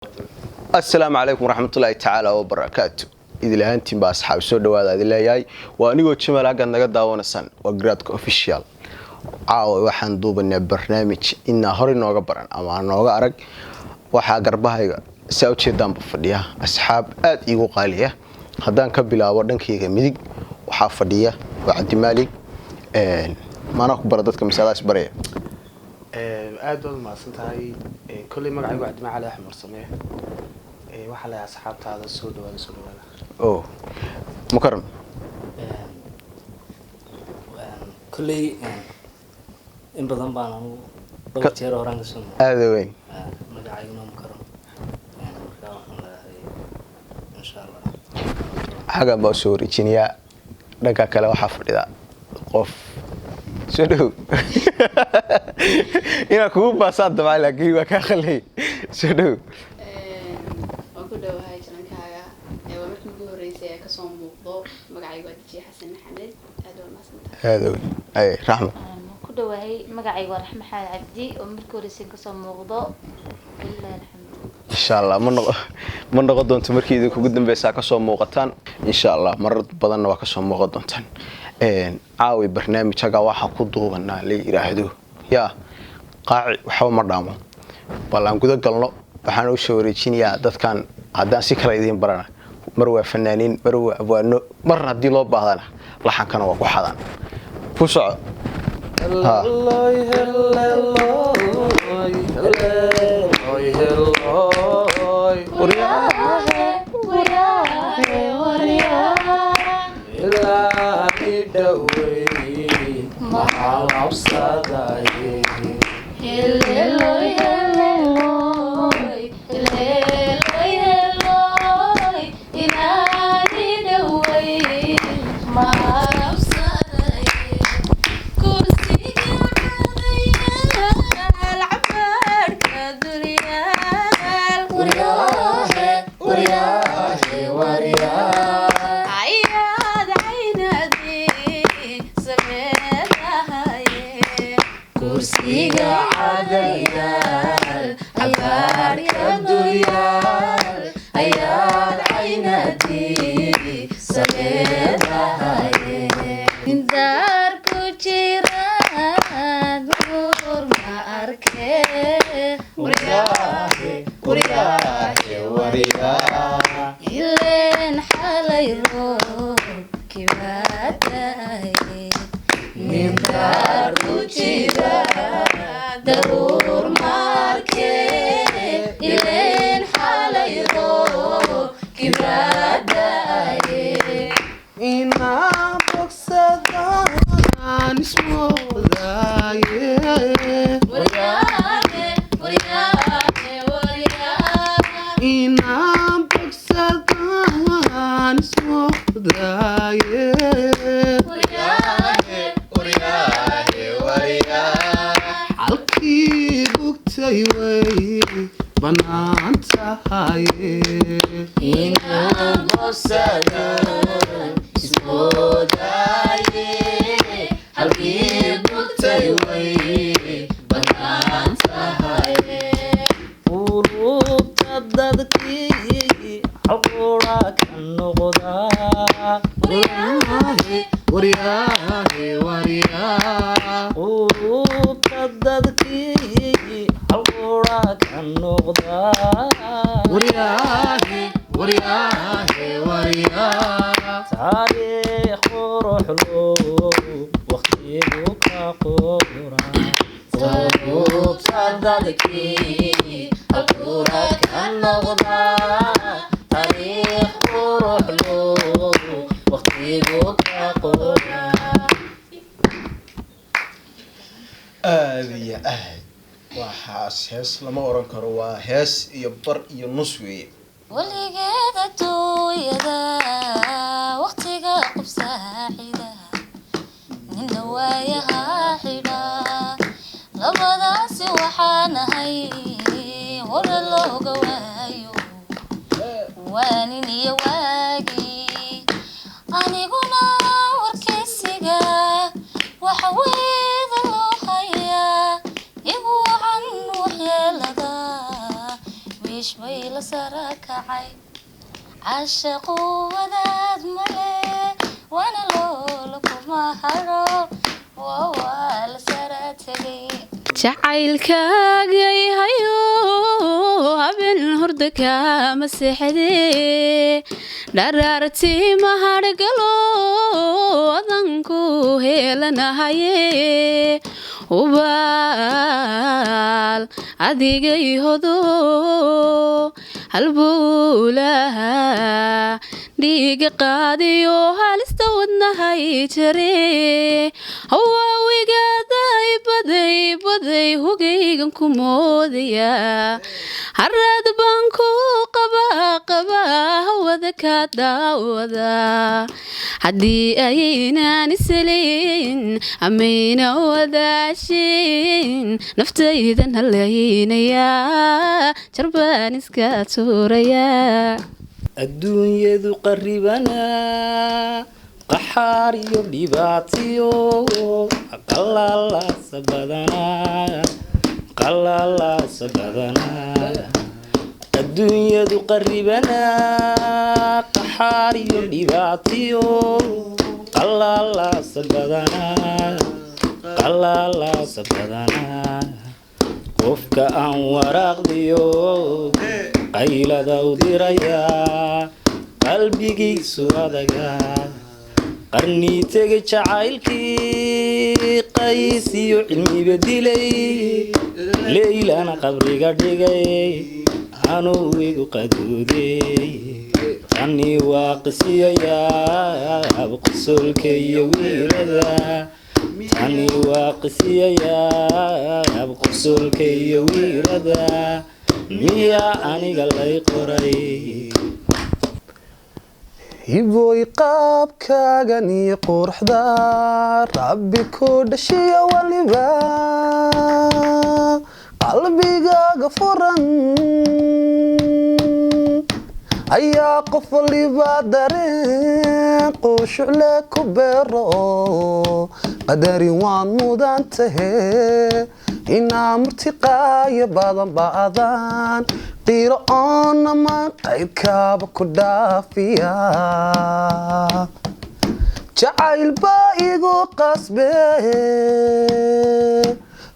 السلام عليكم ورحمة الله تعالى وبركاته. إذا أنتم بأصحاب سود وهذا اللي جاي وأنا قلت شمال أجن نقد داون السن وجرادك أوفيشال عاو وحن دوبنا برنامج إن هوري نوجا بران أما نوجا أرج وحاجر بهاي سوتش دام بفديها أصحاب أد يجو قالية هذان كبلا وردن كي ميدك وحافدية وعدي مالك ما ناخذ بردتك مثال بريه aad wad maasantay kulli magacaygu Cabdi Macali Axmed Samee waxa la asxaabtaada soo dhawaada oo mukarram kulli in badan baan anu dhowr jeer horaan ka soo aad weyn magacaygu mukarram marka waxaan leeyahay insha Allah xaga baa soo rijiniya dhanka kale waxa fadhida qof سدو إنا كوب بساط دمع لكن وكخلي سدو وكل هاي شلون كاجا ومرت نقول رئيسي كصوم موضوع مقعي ودي حسن محمد هذا أي رحمة كل هاي مقعي ورحمة حال عبدي ومرت رئيسي كصوم موضوع إلا الحمد إن شاء الله من نقدون تمركي إذا كقدم بيسا كصوم موقتان إن شاء الله مرة بدنا وكصوم موقتان عاوي برنامج شجع واحد قدومنا ليراهدو يا قاعد وحاول مرة والله أنقذ قلنا وحنا وشوريين يا ده كان عدنا سكر يدين برنا مروة فنانين مروة أبوانو مرة دي لو بعضنا لحن كانوا وحدنا فوسع الله هس لما أوران كروا هس يبر ينصوي واللي قاعدة تويدا وقتك قبساحدا من نوايا حدا لبدا سوحانا هاي ولا لو قوايو وانيني واقي أني قنا وركسيقا وحويد الله خيا يبو عن وحيالدا ويش بيلا la sara kacay cashaqu wadaad male wana loola kuma haro waa la sara tegay jacaylkaagay hayo habeen hurda kama seexdee dharaartii mahadhgalo adanku heelanahaye ubaal adigay hodo halbuulaha dhiiga qaadiyo halista wadnahay jare hawaawigaday baday hugaygan ku moodaya haraad baan ku qabaa hawada ka daawada haddii ayaynan isleyn amayna wadaashin naftaydan halaynaya jarbaan iska tuuraya adduunyadu qaribana qaxaar iyo dhibaatiyo qalalaasa badana adduunyadu qaribana qaxaar iyo dhibaatiyo qalalaasa badana qofka aan waraaqdiyo qaylada u diraya qalbigiisu adaga qarnii tegay jacaylkii qays iyo cilmiba dilay leylana qabriga dhigay anuu igu qaduuday ani waa qisiyayaa qosolka iyo wiilada ani waa qisiyayaa qosolka iyo wiilada miyaa aniga lay qoray hiboy qaabkaagan iyo quruxda rabbi ku dhashiyo waliba qalbigaaga furan ayaa qof waliba dareen quushucle ku beero qadarin waan mudan tahe inaa murtiqaaya badan ba'daan qiiro oonamaan qayrkaaba ku dhaafiya jacayl baa igu qasbe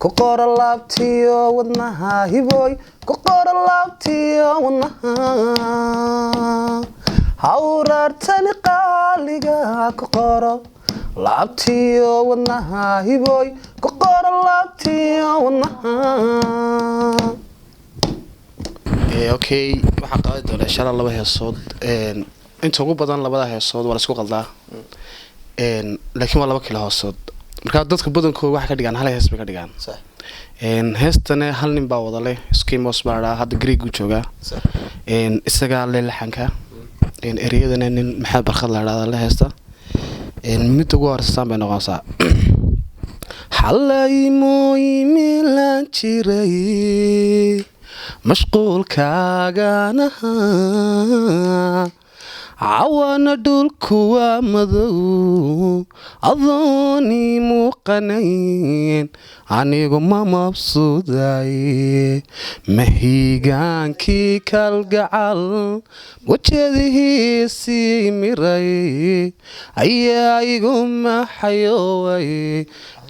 ku qora laabtiyo wadnaha hiboy ku qora laabtiyo wadnaha hawraartani qaaliga ku qoro laabtiyo wadnaha hiboy ku qora laabtiyo wadnaha okay waxaan qaadi doonaa inshallah laba heesood inta ugu badan labada heesood waa la isku qaldaa laakiin waa laba kala hoosood marka dadka badankooda waxa ka dhigaan hal hees bay ka dhigaan sax heestana hal nin baa wada leh skimos baa hadda Greek uu joogaa sax isaga leelaxanka ereyadana nin maxaa barkhad la raada la heesta mid ugu horeysan bay noqonaysaa xalay mooyimilan jiray mashquulkaaganaha cawana dhulku waa madow adooni muuqanayn anigu ma mabsuuday mahigaankii kalgacal wajadihiisii miray ayaa igu maxayooway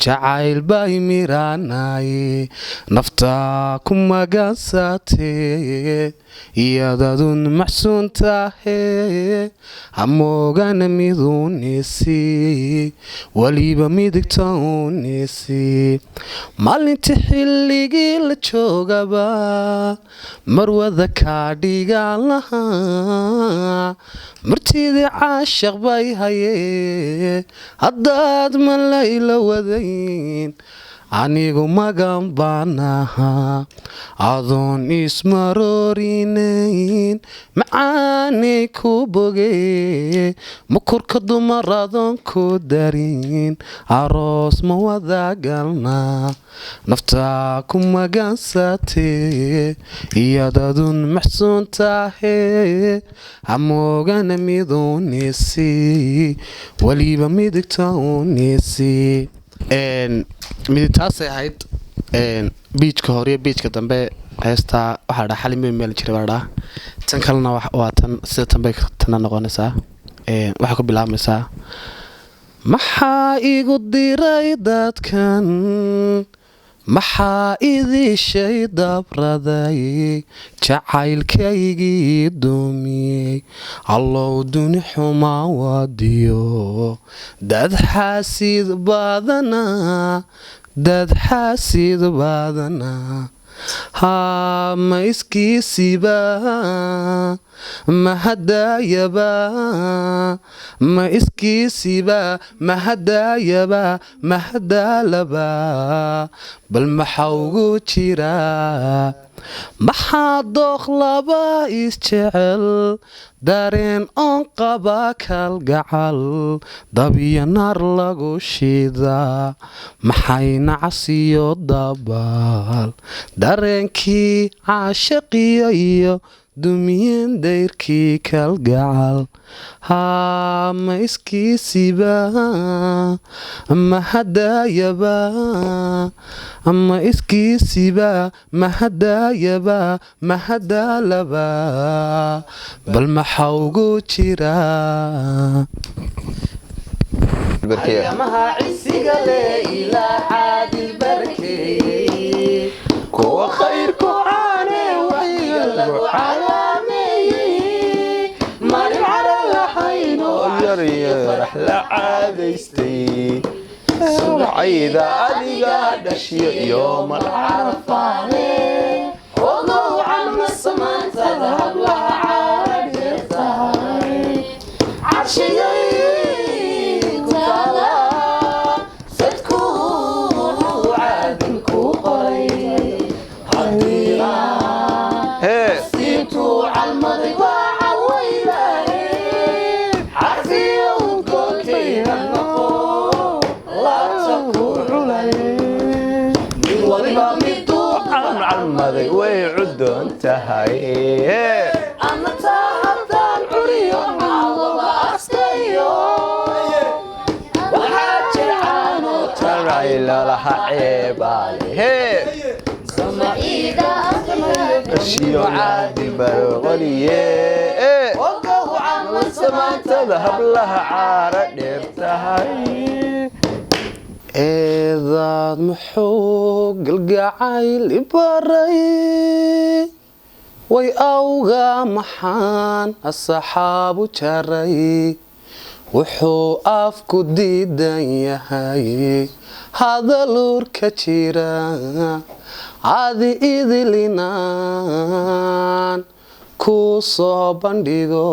jacayl bay miraanay naftaa ku magansatee iyadadun maxsuun tahe hamoogana miduunisi waliba midigta unisi maalintii xilligii la joogaba marwada kaa dhigaan lahaa martidii caashaq bay hayee haddaad malayla wadayn anigu magan baan ahaa adoon ismaroorinayn macaanay ku bogee makurka dumar adoon ku darin aroos ma wadagalnaa naftaa ku magansatee iyadadun maxsuun tahee hamoogana miduunisi waliba midigta unisi miditaasay ahayd biijka hore iyo biijka dambe heestaa waxaa dhaa xalime meel jira baa dhaa tan kalena waa tan sida tan bay tana noqonaysaa waxay ku bilaabmaysaa maxaa igu diray dadkan maxaa idishay dabraday jacaylkaygii duumiyey allow duni xumaa waadiyo dad xaasid badanaa haa ma iskiisiba mahadaalaba bal maxaa ugu jira maxaa dooq laba isjecel dareen oon qaba kalgacal dabiyo naar lagu shidaa maxay nacasiyo dabaal dareenkii caashaqiyo iyo dumiyeen dayrkii kalgacal haa ma iskiisiba mahadaalaba bal maxaa ugu jira ayamaha cisiga le ilaa caadil barkeeyey kuwa khayrku caane wayga lagu calaameeyey maalin cara lahayn oo yaryarax la caadaystay subcayda adiga dhashiyo yoomal carafaane ogow calma samaantada hablaha caadhirtahay carshigay way cudoon tahay ama tahaddaan curiyo caalaba astayo waxaa jircaano taray lalaha ceebaale ashiyo caadil barqoliye ogowcan wasamaantada hablaha caara dheer tahay eedaad muxuu galgacayl ibaray way awga maxaan asxaabu jaray wuxuu afku diidan yahay hadalurka jira adi idilinaan ku soo bandhigo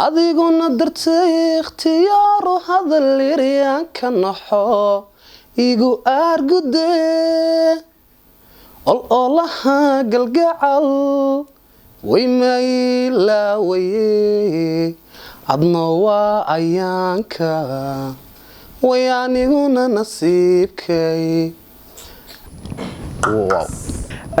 adiguna dartay ikhtiyaaru hadal iryaan ka naxo igu aargudee ololaha galgacal way maylaawaye adna waa ayaanka way aniguna nasiibkay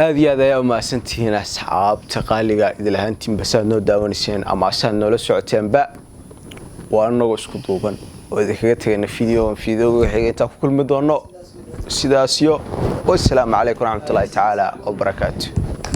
aad iyo aad ayaa umahadsantihiin asxaabta qaaliga idilahaantiinba saad noo daawanayseen ama saad noola socoteenba waa anagoo isku duuban oo idinkaga tegayna fideoga xiga intaan ku kulmi doono sidaasyo wasalaamu calaykum waraxmatullaahi tacaala wabarakaatu